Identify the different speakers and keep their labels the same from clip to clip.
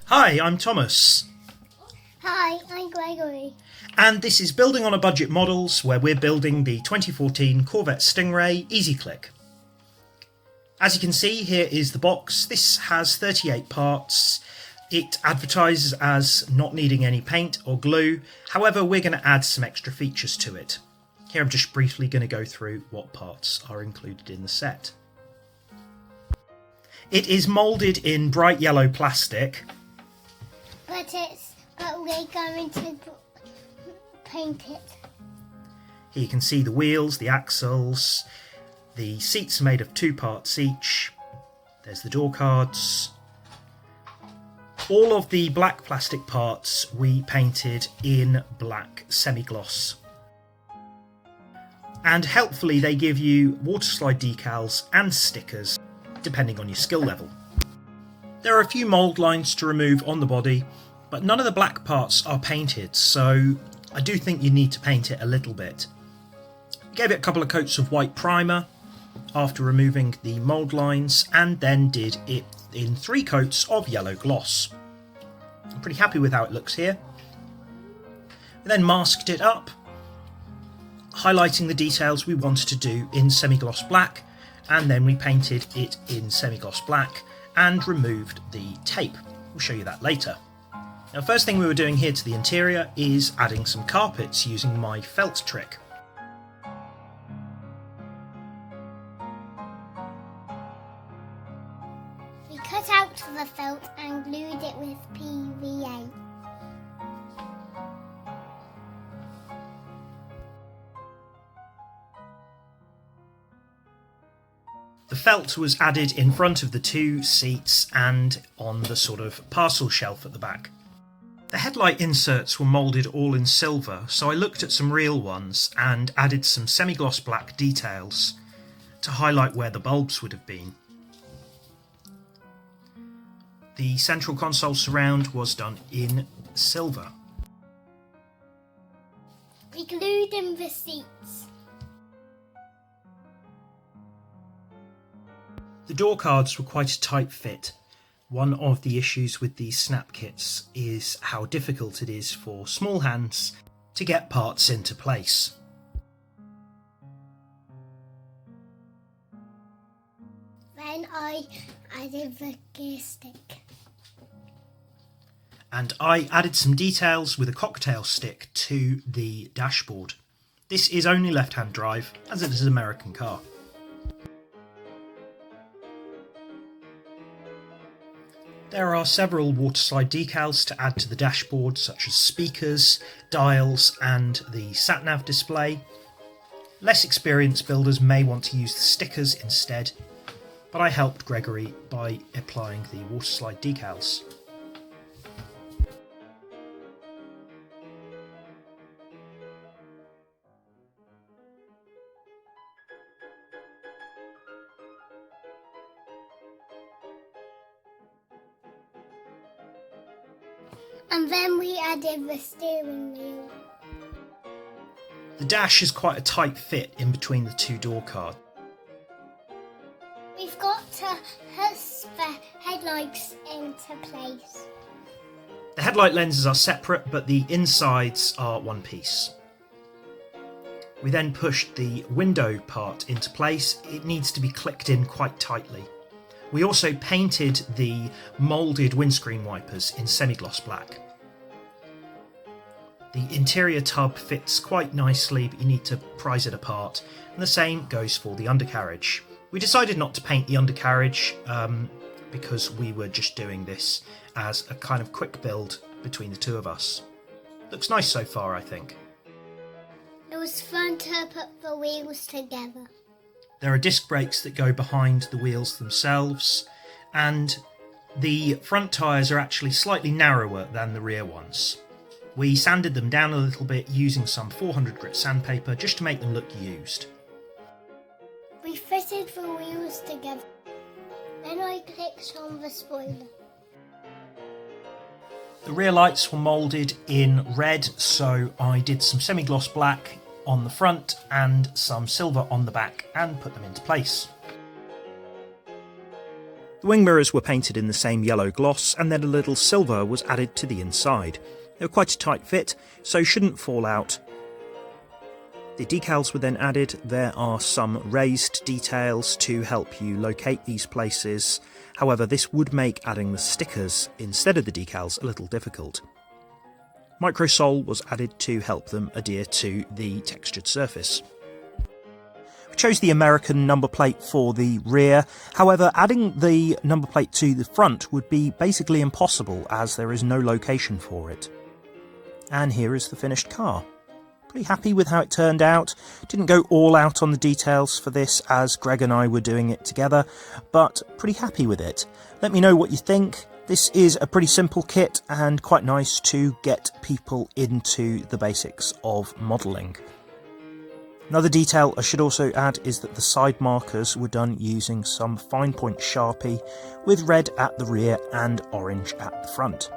Speaker 1: Hi, I'm Thomas.
Speaker 2: Hi, I'm Gregory.
Speaker 1: And this is Building on a Budget Models, where we're building the 2014 Corvette Stingray Easy-click. As you can see, here is the box. This has 38 parts. It advertises as not needing any paint or glue. However, we're going to add some extra features to it. Here I'm just briefly going to go through what parts are included in the set. It is moulded in bright yellow plastic.
Speaker 2: But we're going to paint it.
Speaker 1: Here you can see the wheels, the axles. The seats are made of 2 parts each. There's the door cards. All of the black plastic parts we painted in black semi-gloss. And helpfully they give you water slide decals and stickers depending on your skill level. There are a few mould lines to remove on the body, but none of the black parts are painted, so I do think you need to paint it a little bit. I gave it a couple of coats of white primer after removing the mould lines, and then did it in 3 coats of yellow gloss. I'm pretty happy with how it looks here. We then masked it up, highlighting the details we wanted to do in semi-gloss black, and then we painted it in semi-gloss black and removed the tape. We'll show you that later. Now, first thing we were doing here to the interior is adding some carpets using my felt trick.
Speaker 2: We cut out the felt and glued it with PVA.
Speaker 1: The felt was added in front of the 2 seats and on the sort of parcel shelf at the back. The headlight inserts were moulded all in silver, so I looked at some real ones and added some semi-gloss black details to highlight where the bulbs would have been. The central console surround was done in silver.
Speaker 2: We glued in the seats.
Speaker 1: The door cards were quite a tight fit. One of the issues with these snap kits is how difficult it is for small hands to get parts into place.
Speaker 2: Then I added the gear stick.
Speaker 1: And I added some details with a cocktail stick to the dashboard. This is only left-hand drive, as it is an American car. There are several waterslide decals to add to the dashboard, such as speakers, dials and the sat-nav display. Less experienced builders may want to use the stickers instead, but I helped Gregory by applying the waterslide decals.
Speaker 2: And then we added the steering wheel.
Speaker 1: The dash is quite a tight fit in between the 2 door cards.
Speaker 2: We've got to put the headlights into place.
Speaker 1: The headlight lenses are separate, but the insides are one piece. We then pushed the window part into place. It needs to be clicked in quite tightly. We also painted the moulded windscreen wipers in semi-gloss black. The interior tub fits quite nicely, but you need to prise it apart, and the same goes for the undercarriage. We decided not to paint the undercarriage because we were just doing this as a kind of quick build between the 2 of us. Looks nice so far, I think.
Speaker 2: It was fun to put the wheels together.
Speaker 1: There are disc brakes that go behind the wheels themselves, and the front tyres are actually slightly narrower than the rear ones. We sanded them down a little bit using some 400 grit sandpaper just to make them look used.
Speaker 2: We fitted the wheels together. Then I clicked on the spoiler.
Speaker 1: The rear lights were moulded in red, so I did some semi-gloss black on the front and some silver on the back and put them into place. The wing mirrors were painted in the same yellow gloss, and then a little silver was added to the inside. They were quite a tight fit, so shouldn't fall out. The decals were then added. There are some raised details to help you locate these places. However, this would make adding the stickers instead of the decals a little difficult. Microsole was added to help them adhere to the textured surface. We chose the American number plate for the rear. However, adding the number plate to the front would be basically impossible as there is no location for it. And here is the finished car. Pretty happy with how it turned out. Didn't go all out on the details for this as Greg and I were doing it together, but pretty happy with it. Let me know what you think. This is a pretty simple kit and quite nice to get people into the basics of modelling. Another detail I should also add is that the side markers were done using some fine point Sharpie with red at the rear and orange at the front.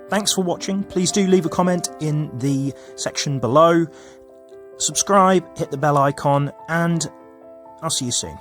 Speaker 1: Thanks for watching. Please do leave a comment in the section below. Subscribe, hit the bell icon, and I'll see you soon.